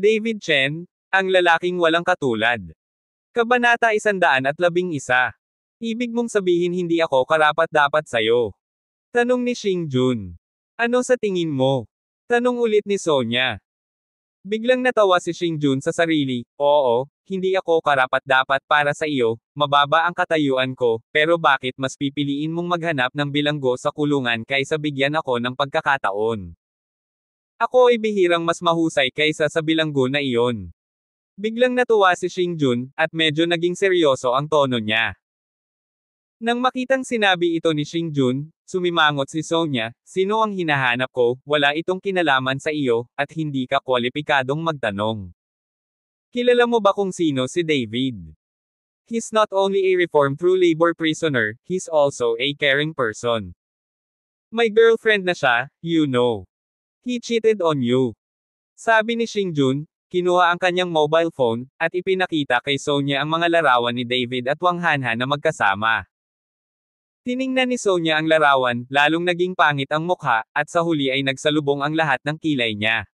David Chen, ang lalaking walang katulad. Kabanata 111. Ibig mong sabihin hindi ako karapat-dapat sa'yo. Tanong ni Xing Jun. Ano sa tingin mo? Tanong ulit ni Sonya. Biglang natawa si Xing Jun sa sarili, oo, hindi ako karapat-dapat para sa iyo, mababa ang katayuan ko, pero bakit mas pipiliin mong maghanap ng bilanggo sa kulungan kaysa bigyan ako ng pagkakataon? Ako ay bihirang mas mahusay kaysa sa bilanggo na iyon. Biglang natuwa si Xing Jun, at medyo naging seryoso ang tono niya. Nang makitang sinabi ito ni Xing Jun, sumimangot si Sonya, sino ang hinahanap ko, wala itong kinalaman sa iyo, at hindi ka kwalipikadong magtanong. Kilala mo ba kung sino si David? He's not only a reformed through labor prisoner, he's also a caring person. My girlfriend na siya, you know. He cheated on you. Sabi ni Xing Jun, kinuha ang kanyang mobile phone, at ipinakita kay Sonya ang mga larawan ni David at Wang Hanhan na magkasama. Tiningnan ni Sonya ang larawan, lalong naging pangit ang mukha, at sa huli ay nagsalubong ang lahat ng kilay niya.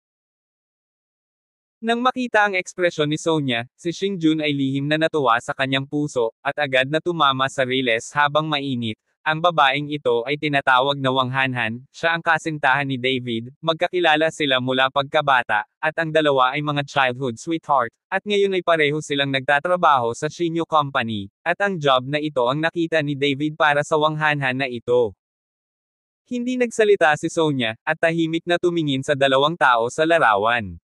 Nang makita ang ekspresyon ni Sonya, si Xing Jun ay lihim na natuwa sa kanyang puso, at agad na tumama sa riles habang mainit. Ang babaeng ito ay tinatawag na Wang Hanhan, siya ang kasintahan ni David, magkakilala sila mula pagkabata, at ang dalawa ay mga childhood sweetheart, at ngayon ay pareho silang nagtatrabaho sa Shinyo Company, at ang job na ito ang nakita ni David para sa Wang Hanhan na ito. Hindi nagsalita si Sonya, at tahimik na tumingin sa dalawang tao sa larawan.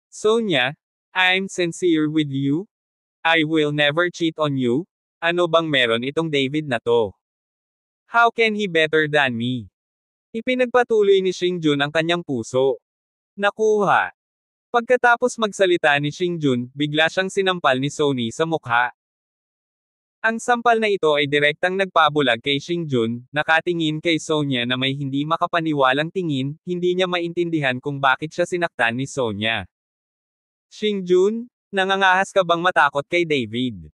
Sonya, I'm sincere with you. I will never cheat on you. Ano bang meron itong David na to? How can he better than me? Ipinagpatuloy ni Xing Jun ang kanyang puso. Nakuha. Pagkatapos magsalita ni Xing Jun, bigla siyang sinampal ni Sony sa mukha. Ang sampal na ito ay direktang nagpabulag kay Xing Jun, nakatingin kay Sonya na may hindi makapaniwalang tingin, hindi niya maintindihan kung bakit siya sinaktan ni Sonya. Xing Jun, nangangahas ka bang matakot kay David?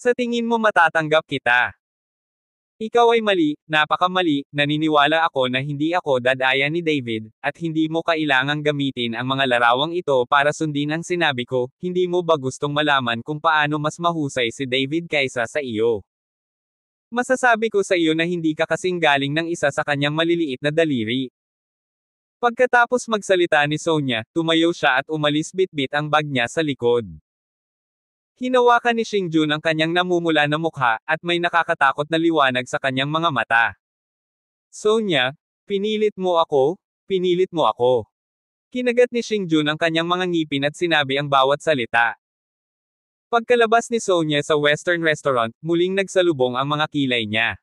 Sa tingin mo matatanggap kita? Ikaw ay mali, napakamali, naniniwala ako na hindi ako dadaya ni David, at hindi mo kailangang gamitin ang mga larawang ito para sundin ang sinabi ko, hindi mo ba gustong malaman kung paano mas mahusay si David kaysa sa iyo? Masasabi ko sa iyo na hindi ka kasing galing ng isa sa kanyang maliliit na daliri. Pagkatapos magsalita ni Sonya, tumayo siya at umalis bitbit ang bag niya sa likod. Hinawakan ni Xing Jun ang kanyang namumula na mukha, at may nakakatakot na liwanag sa kanyang mga mata. Sonya, pinilit mo ako? Pinilit mo ako. Kinagat ni Xing Jun ang kanyang mga ngipin at sinabi ang bawat salita. Pagkalabas ni Sonya sa Western restaurant, muling nagsalubong ang mga kilay niya.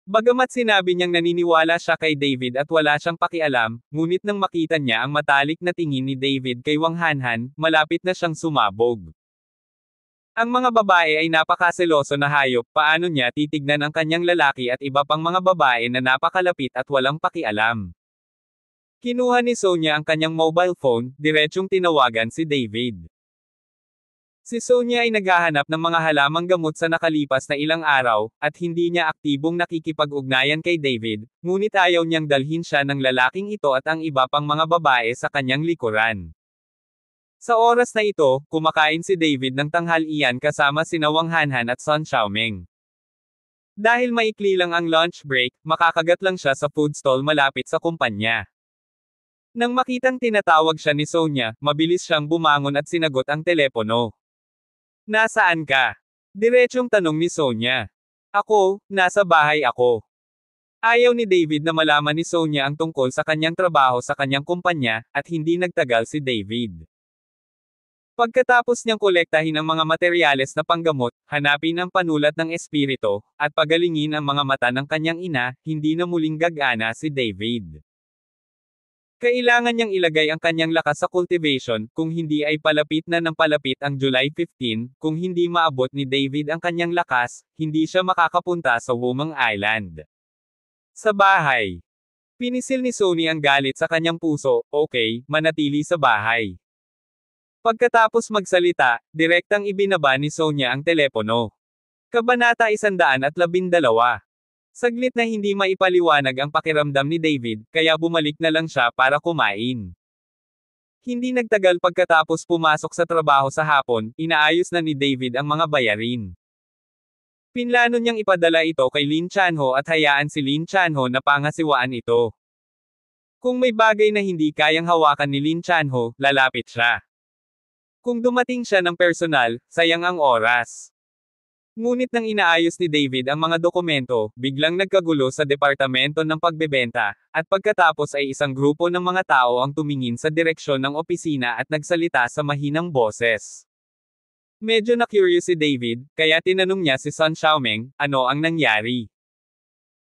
Bagamat sinabi niyang naniniwala siya kay David at wala siyang pakialam, ngunit nang makita niya ang matalik na tingin ni David kay Wang Hanhan, malapit na siyang sumabog. Ang mga babae ay napakaseloso na hayop, paano niya titignan ang kanyang lalaki at iba pang mga babae na napakalapit at walang pakialam. Kinuha ni Sonya ang kanyang mobile phone, diretsyong tinawagan si David. Si Sonya ay naghahanap ng mga halamang gamot sa nakalipas na ilang araw, at hindi niya aktibong nakikipag-ugnayan kay David, ngunit ayaw niyang dalhin siya ng lalaking ito at ang iba pang mga babae sa kanyang likuran. Sa oras na ito, kumakain si David ng tanghalian kasama sina Wang Hanhan at Sun Xiaoming. Dahil maikli lang ang lunch break, makakagat lang siya sa food stall malapit sa kumpanya. Nang makitang tinatawag siya ni Sonya, mabilis siyang bumangon at sinagot ang telepono. Nasaan ka? Diretsyong tanong ni Sonya. Ako, nasa bahay ako. Ayaw ni David na malaman ni Sonya ang tungkol sa kanyang trabaho sa kanyang kumpanya, at hindi nagtagal si David. Pagkatapos niyang kolektahin ang mga materyales na panggamot, hanapin ang panulat ng espiritu, at pagalingin ang mga mata ng kanyang ina, hindi na muling gagana si David. Kailangan niyang ilagay ang kanyang lakas sa cultivation, kung hindi ay palapit na ng palapit ang July 15, kung hindi maabot ni David ang kanyang lakas, hindi siya makakapunta sa Wumang Island. Sa bahay. Pinisil ni Sony ang galit sa kanyang puso, okay, manatili sa bahay. Pagkatapos magsalita, direktang ibinaba ni Sonya ang telepono. Kabanata 112. Saglit na hindi maipaliwanag ang pakiramdam ni David, kaya bumalik na lang siya para kumain. Hindi nagtagal pagkatapos pumasok sa trabaho sa hapon, inaayos na ni David ang mga bayarin. Pinlano niyang ipadala ito kay Lin Chanho at hayaan si Lin Chanho na pangasiwaan ito. Kung may bagay na hindi kayang hawakan ni Lin Chanho, lalapit siya. Kung dumating siya ng personal, sayang ang oras. Ngunit nang inaayos ni David ang mga dokumento, biglang nagkagulo sa departamento ng pagbebenta, at pagkatapos ay isang grupo ng mga tao ang tumingin sa direksyon ng opisina at nagsalita sa mahinang boses. Medyo na-curious si David, kaya tinanong niya si Sun Xiaomeng, ano ang nangyari.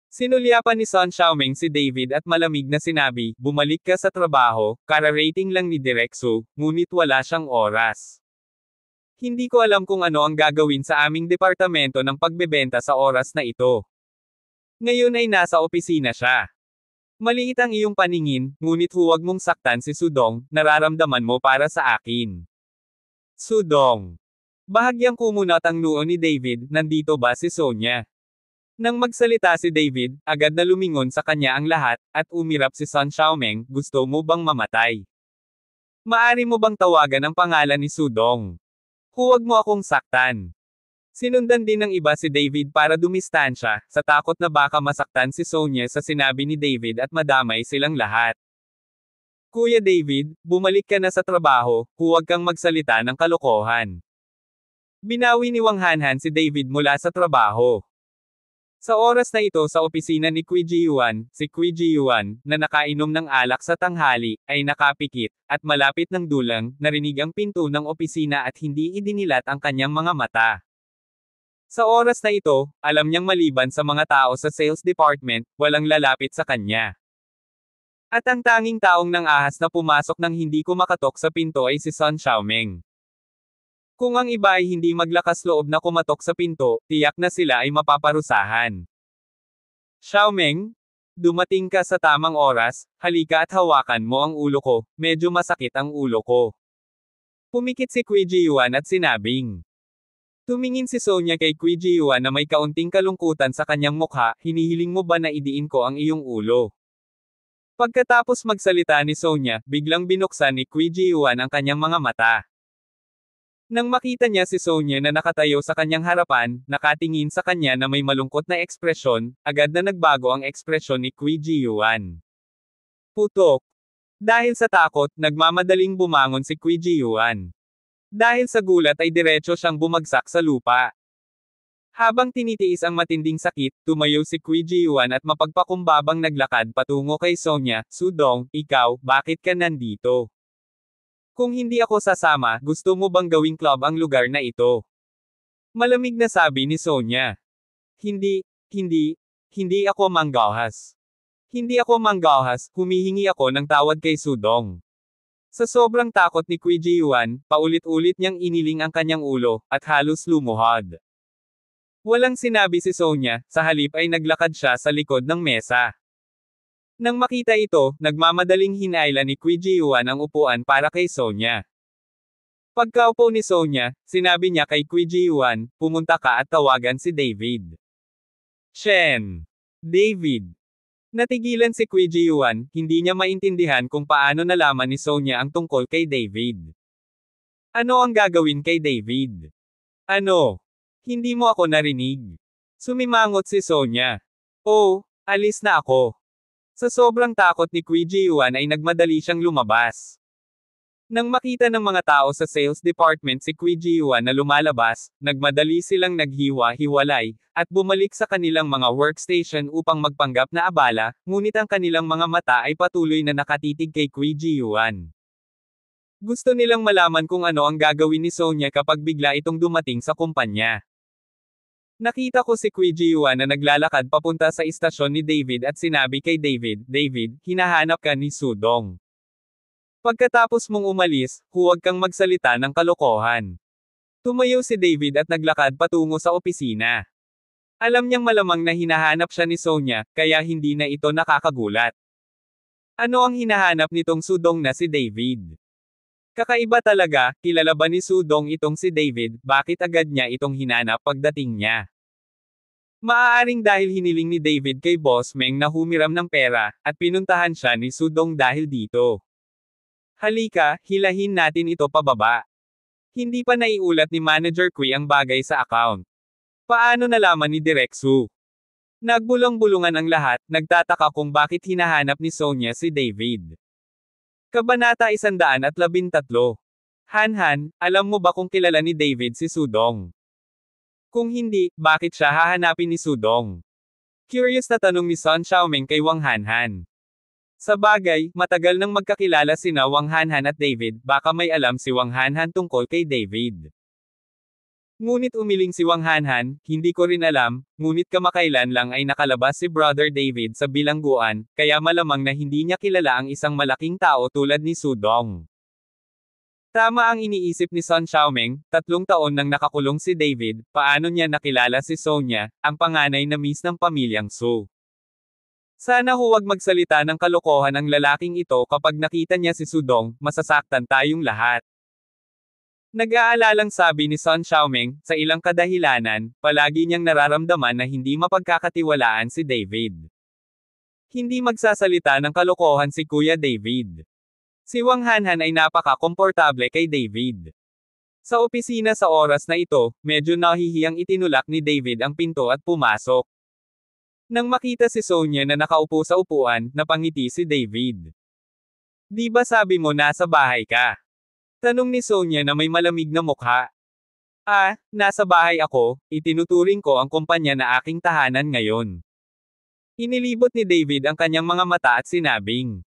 Sinulyapan ni Sun Xiaomeng si David at malamig na sinabi, bumalik ka sa trabaho, kara-rating lang ni Direk Su, ngunit wala siyang oras. Hindi ko alam kung ano ang gagawin sa aming departamento ng pagbebenta sa oras na ito. Ngayon ay nasa opisina siya. Maliit ang iyong paningin, ngunit huwag mong saktan si Sudong, nararamdaman mo para sa akin. Sudong. Bahagyang kumunat ang noo ni David, nandito ba si Sonya? Nang magsalita si David, agad na lumingon sa kanya ang lahat, at umirap si Sun Xiaomeng, gusto mo bang mamatay? Maari mo bang tawagan ang pangalan ni Sudong? Huwag mo akong saktan. Sinundan din ng iba si David para dumistansya, sa takot na baka masaktan si Sonya sa sinabi ni David at madamay silang lahat. Kuya David, bumalik ka na sa trabaho, huwag kang magsalita ng kalokohan. Binawi ni Wang Hanhan si David mula sa trabaho. Sa oras na ito sa opisina ni Qui Jiyuan, si Qui Jiyuan, na nakainom ng alak sa tanghali, ay nakapikit, at malapit ng dulang, narinig ang pinto ng opisina at hindi idinilat ang kanyang mga mata. Sa oras na ito, alam niyang maliban sa mga tao sa sales department, walang lalapit sa kanya. At ang tanging taong nang ahas na pumasok nang hindi kumakatok sa pinto ay si Sun Xiaomeng. Kung ang iba ay hindi maglakas loob na kumatok sa pinto, tiyak na sila ay mapaparusahan. Xiaomeng, dumating ka sa tamang oras, halika at hawakan mo ang ulo ko, medyo masakit ang ulo ko. Pumikit si Qui Jiyuan at sinabing. Tumingin si Sonya kay Qui Jiyuan na may kaunting kalungkutan sa kanyang mukha, hinihiling mo ba na idiin ko ang iyong ulo? Pagkatapos magsalita ni Sonya, biglang binuksan ni Qui Jiyuan ang kanyang mga mata. Nang makita niya si Sonya na nakatayo sa kanyang harapan, nakatingin sa kanya na may malungkot na ekspresyon, agad na nagbago ang ekspresyon ni Qui Jiyuan. Putok. Dahil sa takot, nagmamadaling bumangon si Qui Jiyuan. Dahil sa gulat ay diretso siyang bumagsak sa lupa. Habang tinitiis ang matinding sakit, tumayo si Qui Jiyuan at mapagpakumbabang naglakad patungo kay Sonya, Sudong, ikaw, bakit ka nandito? Kung hindi ako sasama, gusto mo bang gawing club ang lugar na ito? Malamig na sabi ni Sonya. Hindi ako manggahas. Hindi ako manggahas, humihingi ako ng tawad kay Sudong. Sa sobrang takot ni Qui Jiyuan, paulit-ulit niyang iniling ang kanyang ulo, at halos lumuhod. Walang sinabi si Sonya, sa halip ay naglakad siya sa likod ng mesa. Nang makita ito, nagmamadaling hinailan ni Qui Jiyuan ang upuan para kay Sonya. Pagkaupo ni Sonya, sinabi niya kay Qui Jiyuan, pumunta ka at tawagan si David. Shen. David. Natigilan si Qui Jiyuan, hindi niya maintindihan kung paano nalaman ni Sonya ang tungkol kay David. Ano ang gagawin kay David? Ano? Hindi mo ako narinig. Sumimangot si Sonya. Oh, alis na ako. Sa sobrang takot ni Qui Jiyuan ay nagmadali siyang lumabas. Nang makita ng mga tao sa sales department si Qui Jiyuan na lumalabas, nagmadali silang naghiwa-hiwalay, at bumalik sa kanilang mga workstation upang magpanggap na abala, ngunit ang kanilang mga mata ay patuloy na nakatitig kay Qui Jiyuan. Gusto nilang malaman kung ano ang gagawin ni Sonya kapag bigla itong dumating sa kumpanya. Nakita ko si Qui Jiyuan na naglalakad papunta sa istasyon ni David at sinabi kay David, David, hinahanap ka ni Sudong. Pagkatapos mong umalis, huwag kang magsalita ng kalokohan. Tumayo si David at naglakad patungo sa opisina. Alam niyang malamang na hinahanap siya ni Sonya, kaya hindi na ito nakakagulat. Ano ang hinahanap nitong Sudong na si David? Kakaiba talaga, kilala ba ni Sudong itong si David, bakit agad niya itong hinanap pagdating niya? Maaaring dahil hiniling ni David kay Boss Meng na humiram ng pera, at pinuntahan siya ni Sudong dahil dito. Halika, hilahin natin ito pababa. Hindi pa naiulat ni Manager Kui ang bagay sa account. Paano nalaman ni Direk Su? Nagbulong-bulungan ang lahat, nagtataka kung bakit hinahanap ni Sonia si David. Kabanata 113. Han, alam mo ba kung kilala ni David si Sudong? Kung hindi, bakit siya hahanapin ni Sudong? Curious na tanong ni Sun Xiaoming kay Wang Han. Sa bagay, matagal nang magkakilala sina Wang Han at David, baka may alam si Wang Han tungkol kay David. Ngunit umiling si Wang Han, hindi ko rin alam, ngunit kamakailan lang ay nakalabas si Brother David sa bilangguan, kaya malamang na hindi niya kilala ang isang malaking tao tulad ni Sudong. Tama ang iniisip ni Sun Xiaoming, 3 taon nang nakakulong si David, paano niya nakilala si Sonia, ang panganay na miss ng pamilyang Su. Sana huwag magsalita ng kalokohan ang lalaking ito kapag nakita niya si Sudong, masasaktan tayong lahat. Nag-aalalang sabi ni Sun Xiaoming, sa ilang kadahilanan, palagi niyang nararamdaman na hindi mapagkakatiwalaan si David. Hindi magsasalita ng kalokohan si Kuya David. Si Wang Han ay napaka-komportable kay David. Sa opisina sa oras na ito, medyo nahihiyang itinulak ni David ang pinto at pumasok. Nang makita si Sonia na nakaupo sa upuan, napangiti si David. Di ba sabi mo nasa bahay ka? Tanong ni Sonia na may malamig na mukha. Nasa bahay ako, itinuturing ko ang kumpanya na aking tahanan ngayon. Inilibot ni David ang kanyang mga mata at sinabing,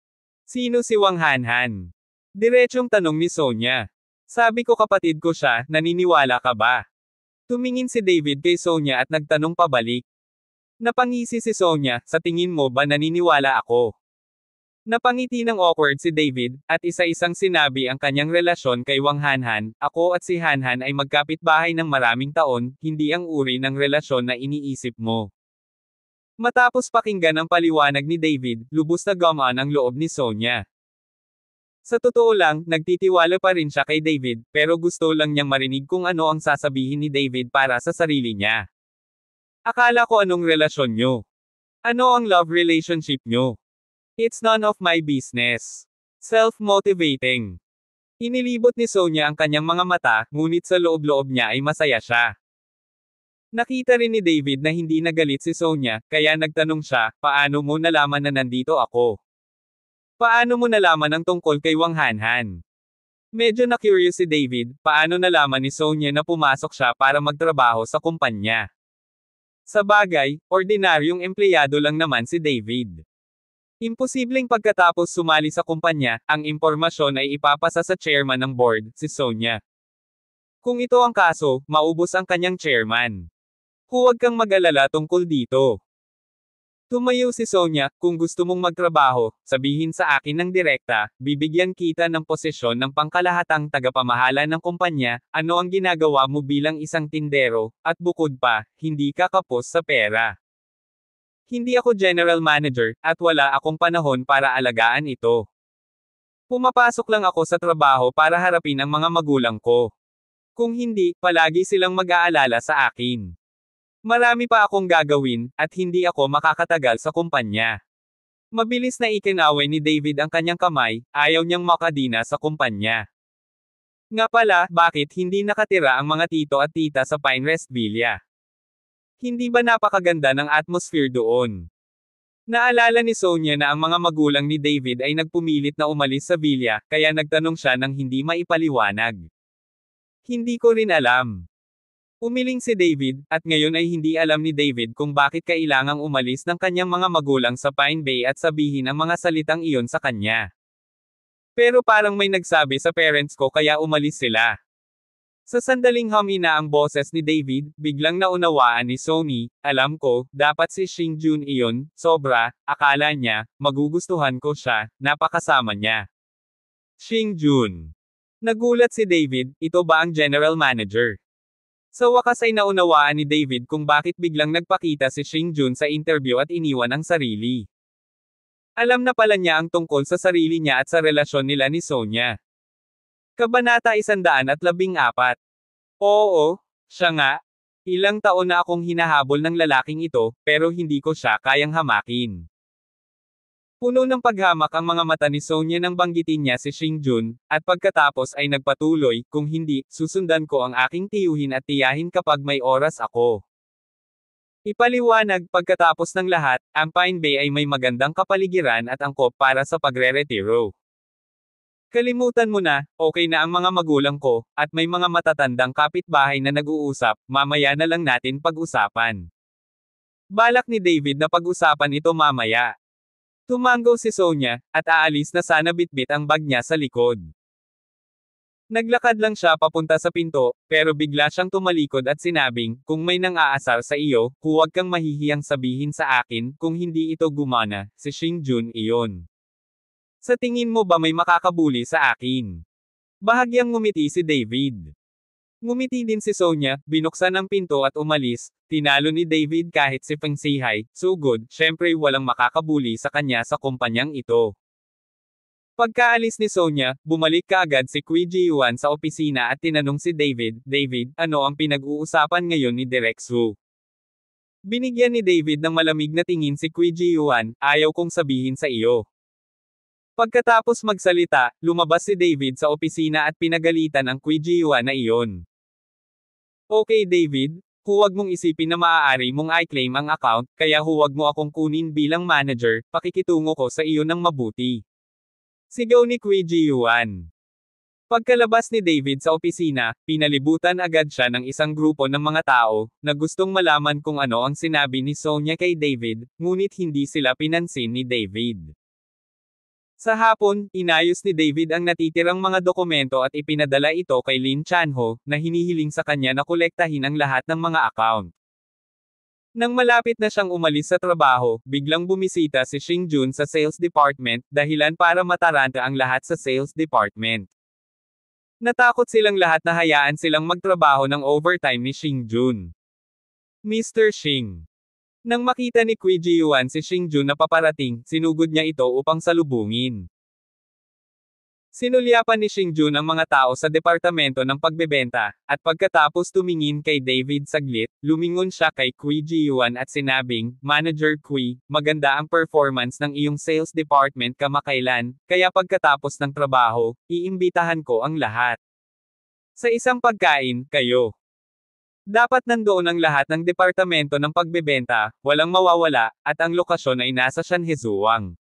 sino si Wang Han? Diretsong tanong ni Sonia. Sabi ko kapatid ko siya, naniniwala ka ba? Tumingin si David kay Sonia at nagtanong pabalik. Napangisi si Sonia, sa tingin mo ba naniniwala ako? Napangiti ng awkward si David, at isa-isang sinabi ang kanyang relasyon kay Wang Han. Ako at si Han ay magkapitbahay ng maraming taon, hindi ang uri ng relasyon na iniisip mo. Matapos pakinggan ang paliwanag ni David, lubos na gumaan ang loob ni Sonia. Sa totoo lang, nagtitiwala pa rin siya kay David, pero gusto lang niyang marinig kung ano ang sasabihin ni David para sa sarili niya. Akala ko anong relasyon nyo? Ano ang love relationship nyo? It's none of my business. Self-motivating. Inilibot ni Sonia ang kanyang mga mata, ngunit sa loob-loob niya ay masaya siya. Nakita rin ni David na hindi nagalit si Sonia, kaya nagtanong siya, paano mo nalaman na nandito ako? Paano mo nalaman ang tungkol kay Wang Han? Medyo na-curious si David, paano nalaman ni Sonia na pumasok siya para magtrabaho sa kumpanya? Sa bagay, ordinaryong empleyado lang naman si David. Imposibleng pagkatapos sumali sa kumpanya, ang impormasyon ay ipapasa sa chairman ng board, si Sonia. Kung ito ang kaso, maubos ang kanyang chairman. Huwag kang mag-alala tungkol dito. Tumayo si Sonia, kung gusto mong magtrabaho, sabihin sa akin ng direkta, bibigyan kita ng posisyon ng pangkalahatang tagapamahala ng kumpanya, ano ang ginagawa mo bilang isang tindero, at bukod pa, hindi ka kapos sa pera. Hindi ako general manager, at wala akong panahon para alagaan ito. Pumapasok lang ako sa trabaho para harapin ang mga magulang ko. Kung hindi, palagi silang mag-aalala sa akin. Marami pa akong gagawin, at hindi ako makakatagal sa kumpanya. Mabilis na ikinaway ni David ang kanyang kamay, ayaw niyang makadina sa kumpanya. Nga pala, bakit hindi nakatira ang mga tito at tita sa Pinecrest Villa? Hindi ba napakaganda ng atmosphere doon? Naalala ni Sonia na ang mga magulang ni David ay nagpumilit na umalis sa villa, kaya nagtanong siya ng hindi maipaliwanag. Hindi ko rin alam. Umiling si David, at ngayon ay hindi alam ni David kung bakit kailangang umalis ng kanyang mga magulang sa Pine Bay at sabihin ang mga salitang iyon sa kanya. Pero parang may nagsabi sa parents ko kaya umalis sila. Sa sandaling humina ang boses ni David, biglang naunawaan ni Sony, alam ko, dapat si Xingjun iyon, sobra, akala niya, magugustuhan ko siya, napakasama niya. Xingjun. Nagulat si David, ito ba ang general manager? Sa wakas ay naunawaan ni David kung bakit biglang nagpakita si Xingjun sa interview at iniwan ang sarili. Alam na pala niya ang tungkol sa sarili niya at sa relasyon nila ni Sonia. Kabanata 114. Oo, siya nga. Ilang taon na akong hinahabol ng lalaking ito, pero hindi ko siya kayang hamakin. Puno ng paghamak ang mga mata ni Sonia nang banggitin niya si Xingjun, at pagkatapos ay nagpatuloy, kung hindi, susundan ko ang aking tiyuhin at tiyahin kapag may oras ako. Ipaliwanag, pagkatapos ng lahat, ang Pine Bay ay may magandang kapaligiran at angkop para sa pagre-retiro. Kalimutan mo na, okay na ang mga magulang ko, at may mga matatandang kapitbahay na nag-uusap, mamaya na lang natin pag-usapan. Balak ni David na pag-usapan ito mamaya. Tumango si Sonia, at aalis na sana bitbit ang bag niya sa likod. Naglakad lang siya papunta sa pinto, pero bigla siyang tumalikod at sinabing, kung may nang-aasar sa iyo, huwag kang mahihiyang sabihin sa akin, kung hindi ito gumana, si Xingjun iyon. Sa tingin mo ba may makakabuli sa akin? Bahagyang ngumiti si David. Ngumiti din si Sonia, binuksan ang pinto at umalis, tinalo ni David kahit si Feng Sihai, sugod, syempre walang makakabuli sa kanya sa kumpanyang ito. Pagkaalis ni Sonia, bumalik kaagad si Kui Ji-yuan sa opisina at tinanong si David, David, ano ang pinag-uusapan ngayon ni Direk Su? Binigyan ni David ng malamig na tingin si Kui Ji-yuan, ayaw kong sabihin sa iyo. Pagkatapos magsalita, lumabas si David sa opisina at pinagalitan ang Kui Ji-yuan na iyon. Okay David, huwag mong isipin na maaari mong i-claim ang account, kaya huwag mo akong kunin bilang manager, pakikitungo ko sa iyo ng mabuti. Sigaw ni Kui Ji-yuan. Pagkalabas ni David sa opisina, pinalibutan agad siya ng isang grupo ng mga tao, na gustong malaman kung ano ang sinabi ni Sonia kay David, ngunit hindi sila pinansin ni David. Sa hapon, inayos ni David ang natitirang mga dokumento at ipinadala ito kay Lin Chanho, na hinihiling sa kanya na kolektahin ang lahat ng mga account. Nang malapit na siyang umalis sa trabaho, biglang bumisita si Xingjun sa sales department, dahilan para mataranta ang lahat sa sales department. Natakot silang lahat na hayaan silang magtrabaho ng overtime ni Xingjun. Mr. Xing. Nang makita ni Kui Ji-yuan si Xingjun na paparating, sinugod niya ito upang salubungin. Sinulyapan ni Xingjun ang mga tao sa departamento ng pagbebenta, at pagkatapos tumingin kay David saglit, lumingon siya kay Kui Ji-yuan at sinabing, Manager Kui, maganda ang performance ng iyong sales department kamakailan, kaya pagkatapos ng trabaho, iimbitahan ko ang lahat. Sa isang pagkain, kayo. Dapat nandoon ang lahat ng departamento ng pagbebenta, walang mawawala, at ang lokasyon ay nasa Shanhezuang.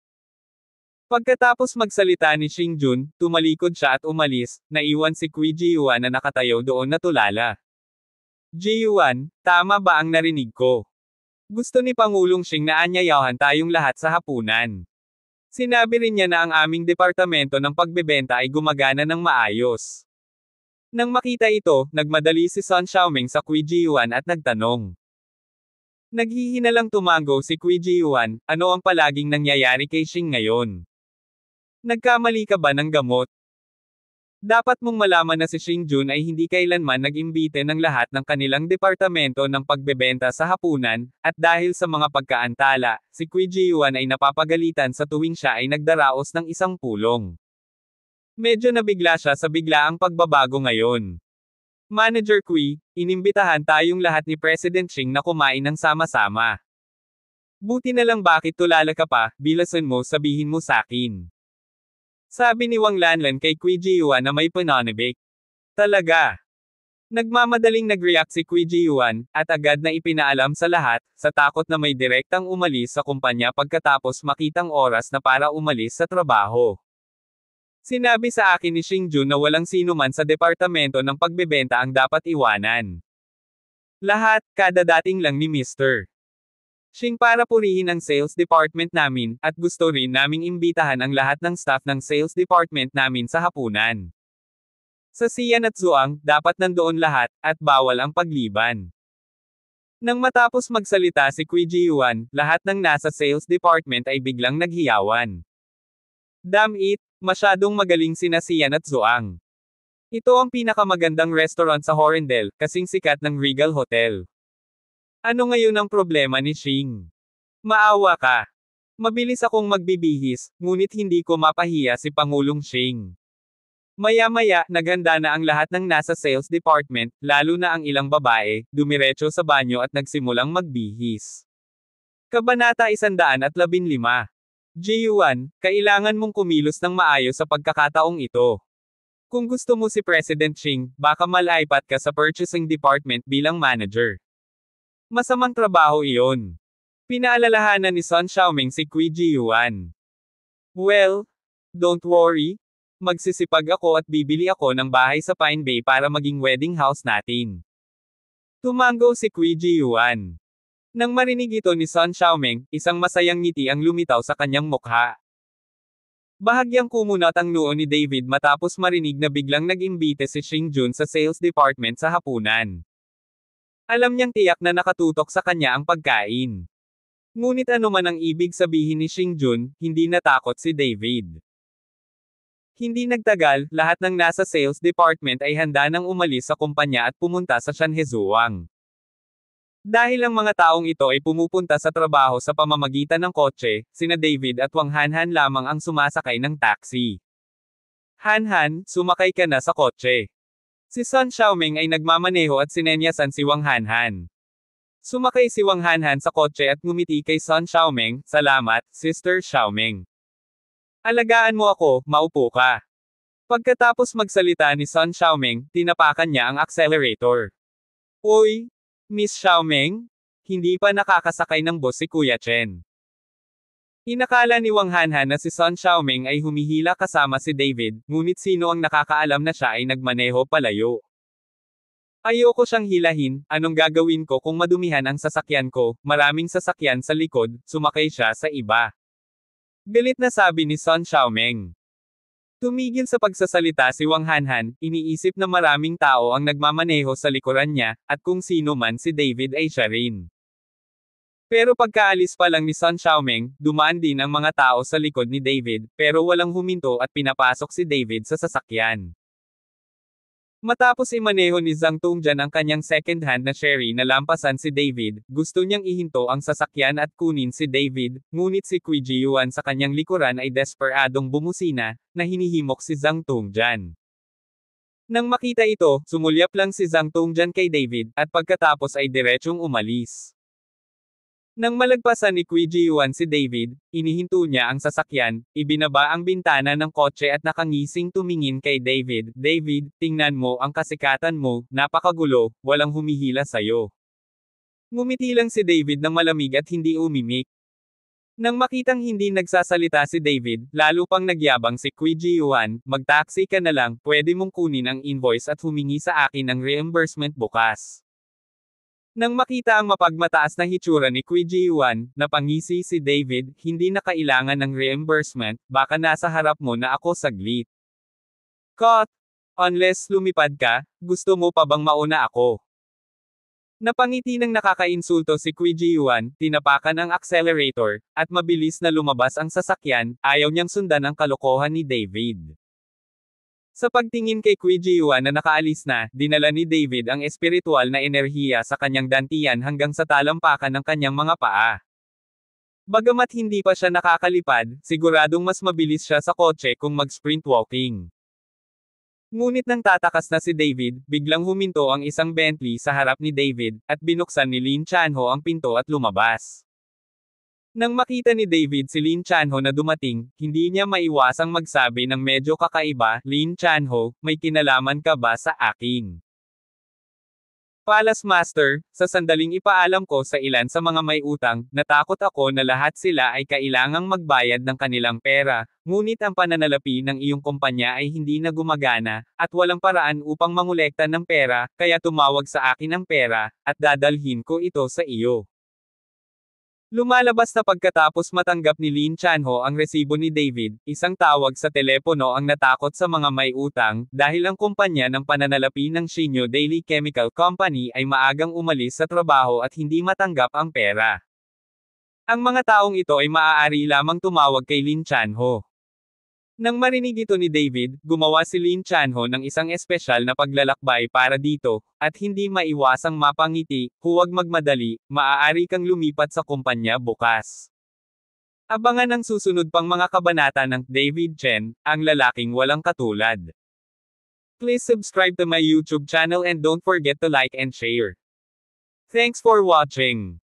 Pagkatapos magsalita ni Xingjun, tumalikod siya at umalis, naiwan si Kui Ji-yuan na nakatayo doon na tulala. Ji-yuan, tama ba ang narinig ko? Gusto ni Pangulong Xing na anyayahan tayong lahat sa hapunan. Sinabi rin niya na ang aming departamento ng pagbebenta ay gumagana ng maayos. Nang makita ito, nagmadali si Sun Xiaoming sa Kui Ji-yuan at nagtanong. Naghihinalang tumango si Kui Ji-yuan, ano ang palaging nangyayari kay Xing ngayon? Nagkamali ka ba ng gamot? Dapat mong malaman na si Xingjun ay hindi kailanman nag-imbite ng lahat ng kanilang departamento ng pagbebenta sa hapunan, at dahil sa mga pagkaantala, si Kui Ji-yuan ay napapagalitan sa tuwing siya ay nagdaraos ng isang pulong. Medyo nabigla siya sa biglaang pagbabago ngayon. Manager Kui, inimbitahan tayong lahat ni President Xing na kumain ng sama-sama. Buti na lang bakit tulala ka pa, bilasan mo sabihin mo sakin. Sabi ni Wang Lanlan kay Kui Ji-yuan na may pananabik. Talaga. Nagmamadaling nag-react si Kui Ji-yuan, at agad na ipinaalam sa lahat, sa takot na may direktang umalis sa kumpanya pagkatapos makitang oras na para umalis sa trabaho. Sinabi sa akin ni Xingjun na walang sino man sa departamento ng pagbebenta ang dapat iwanan. Lahat, kada dating lang ni Mr. Xing para purihin ang sales department namin, at gusto rin naming imbitahan ang lahat ng staff ng sales department namin sa hapunan. Sa Xian at Zhuang, dapat nandoon lahat, at bawal ang pagliban. Nang matapos magsalita si Kui Ji-yuan, lahat ng nasa sales department ay biglang naghiyawan. Damn it! Masyadong magaling sina Xian at Zhuang. Ito ang pinakamagandang restaurant sa Horendel, kasing sikat ng Regal Hotel. Ano ngayon ang problema ni Xing? Maawa ka. Mabilis akong magbibihis, ngunit hindi ko mapahiya si Pangulong Xing. Maya-maya, naghanda na ang lahat ng nasa sales department, lalo na ang ilang babae, dumiretso sa banyo at nagsimulang magbihis. Kabanata 115. Ji-yuan, kailangan mong kumilos ng maayos sa pagkakataong ito. Kung gusto mo si President Xing, baka malaipat ka sa purchasing department bilang manager. Masamang trabaho iyon. Pinaalalahanan ni Sun Xiaoming si Kui Ji-yuan. Well, don't worry. Magsisipag ako at bibili ako ng bahay sa Pine Bay para maging wedding house natin. Tumango si Kui Ji-yuan. Nang marinig ito ni Sun Xiaoming, isang masayang ngiti ang lumitaw sa kanyang mukha. Bahagyang kumunat ang noo ni David matapos marinig na biglang nag-imbite si Xing Jun sa sales department sa hapunan. Alam niyang tiyak na nakatutok sa kanya ang pagkain. Ngunit ano man ang ibig sabihin ni Xing Jun, hindi natakot si David. Hindi nagtagal, lahat ng nasa sales department ay handa nang umalis sa kumpanya at pumunta sa Shanhezuang. Dahil ang mga taong ito ay pumupunta sa trabaho sa pamamagitan ng kotse, sina David at Wang Hanhan lamang ang sumasakay ng taxi. Hanhan, sumakay ka na sa kotse. Si Sun Xiaoming ay nagmamaneho at sinenyasan si Wang Hanhan. Sumakay si Wang Hanhan sa kotse at ngumiti kay Sun Xiaoming, "Salamat, Sister Xiaoming. Alagaan mo ako, maupo ka." Pagkatapos magsalita ni Sun Xiaoming, tinapakan niya ang accelerator. "Uy, Miss Xiaoming? Hindi pa nakakasakay ng bus si Kuya Chen." Inakala ni Wang Hanhan na si Sun Xiaoming ay humihila kasama si David, ngunit sino ang nakakaalam na siya ay nagmaneho palayo. "Ayoko siyang hilahin, anong gagawin ko kung madumihan ang sasakyan ko, maraming sasakyan sa likod," sumakay siya sa iba. Galit na sabi ni Sun Xiaoming. Tumigil sa pagsasalita si Wang Hanhan, iniisip na maraming tao ang nagmamaneho sa likuran niya, at kung sino man si David ay siya rin. Pero pagkaalis pa lang ni Sun Xiaoming, dumaan din ang mga tao sa likod ni David, pero walang huminto at pinapasok si David sa sasakyan. Matapos imaneho ni Zhang Tongjian ang kanyang second-hand na Sherry na lampasan si David, gusto niyang ihinto ang sasakyan at kunin si David, ngunit si Kui Ji-yuan sa kanyang likuran ay desperadong bumusina, na hinihimok si Zhang Tongjian. Nang makita ito, sumulyap lang si Zhang Tongjian kay David, at pagkatapos ay diretsyong umalis. Nang malagpasan ni Kui Ji-yuan si David, inihinto niya ang sasakyan, ibinaba ang bintana ng kotse at nakangising tumingin kay David. "David, tingnan mo ang kasikatan mo, napakagulo, walang humihila sayo." Ngumiti lang si David ng malamig at hindi umimik. Nang makitang hindi nagsasalita si David, lalo pang nagyabang si Kui Ji-yuan, "Mag-taxi ka na lang, pwede mong kunin ang invoice at humingi sa akin ng reimbursement bukas." Nang makita ang mapagmataas na hitsura ni Kui Ji-yuan, napangisi si David, "Hindi na kailangan ng reimbursement, baka nasa harap mo na ako saglit." "Cut! Unless lumipad ka, gusto mo pa bang mauna ako?" Napangiti ng nakakainsulto si Kui Ji-yuan, tinapakan ang accelerator, at mabilis na lumabas ang sasakyan, ayaw niyang sundan ang kalokohan ni David. Sa pagtingin kay Kui Ji-yuan na nakaalis na, dinala ni David ang espiritual na enerhiya sa kanyang dantian hanggang sa talampakan ng kanyang mga paa. Bagamat hindi pa siya nakakalipad, siguradong mas mabilis siya sa kotse kung mag-sprint walking. Ngunit nang tatakas na si David, biglang huminto ang isang Bentley sa harap ni David, at binuksan ni Lin Chanho ang pinto at lumabas. Nang makita ni David si Lin Chanho na dumating, hindi niya maiwasang magsabi ng medyo kakaiba, "Lin Chanho, may kinalaman ka ba sa akin?" "Palace Master, sa sandaling ipaalam ko sa ilan sa mga may utang, natakot ako na lahat sila ay kailangang magbayad ng kanilang pera, ngunit ang pananalapi ng iyong kumpanya ay hindi na gumagana, at walang paraan upang mangolekta ng pera, kaya tumawag sa akin ang pera, at dadalhin ko ito sa iyo." Lumalabas na pagkatapos matanggap ni Lin Chanho ang resibo ni David, isang tawag sa telepono ang natakot sa mga may utang, dahil ang kumpanya ng pananalapi ng Shinyo Daily Chemical Company ay maagang umalis sa trabaho at hindi matanggap ang pera. Ang mga taong ito ay maaari lamang tumawag kay Lin Chanho. Nang marinig ito ni David, gumawa si Lin Chanho ng isang espesyal na paglalakbay para dito, at hindi maiwasang mapangiti, "Huwag magmadali, maaari kang lumipat sa kumpanya bukas." Abangan ang susunod pang mga kabanata ng David Chen, ang lalaking walang katulad. Please subscribe to my YouTube channel and don't forget to like and share. Thanks for watching.